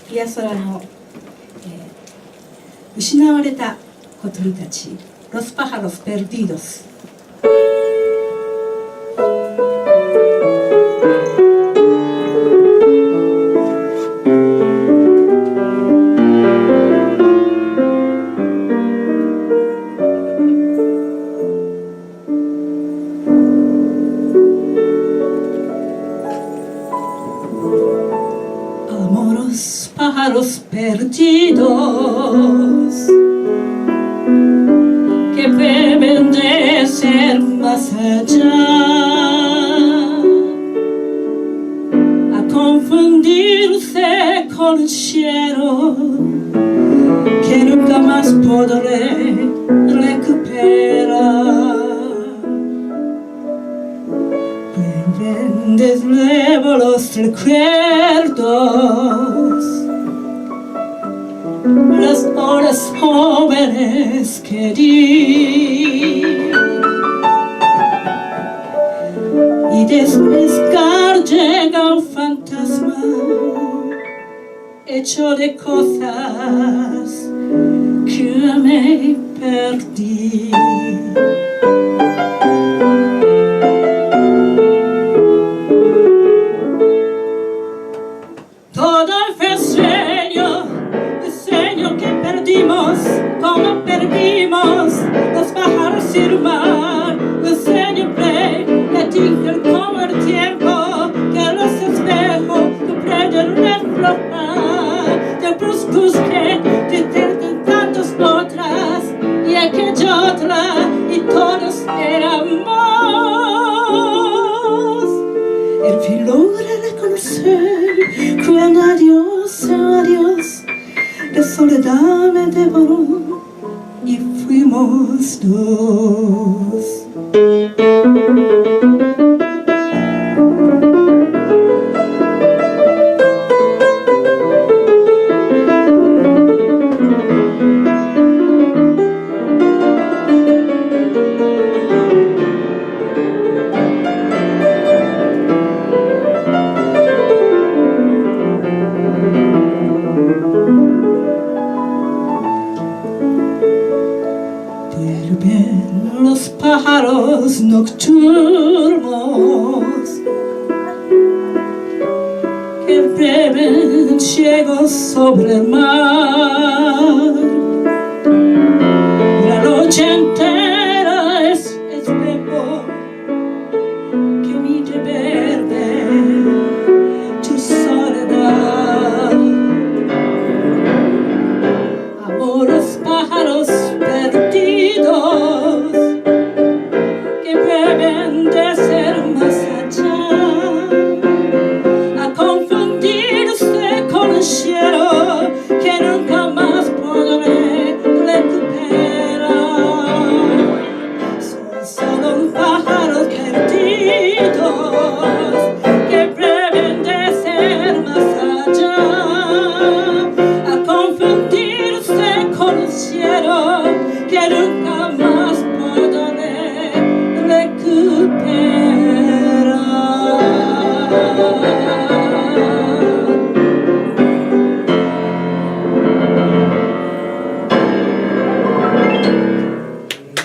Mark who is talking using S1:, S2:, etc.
S1: ピアソラの、失われた小鳥たち、ロスパハロスペルディードス。Amoros pájaros perdidos que beben de ser más allá a confundirse con el cielo que nunca más podré recuperar. Vuelven de nuevo los recuerdos, las horas jóvenes que di, y después llega un fantasma hecho de cosas que me perdí. Todo fue sueño que perdimos, como perdimos los pájaros y el mar. Un sueño platícar como el tiempo que los espejos no pueden reflejar. Te busqué de tantas otras y aquella otra y todos éramos. El fin logra reconocer cuando adiós, la soledad me devoró y fuimos dos. Vuelven los pájaros nocturnos que beben ciegos sobre el mar.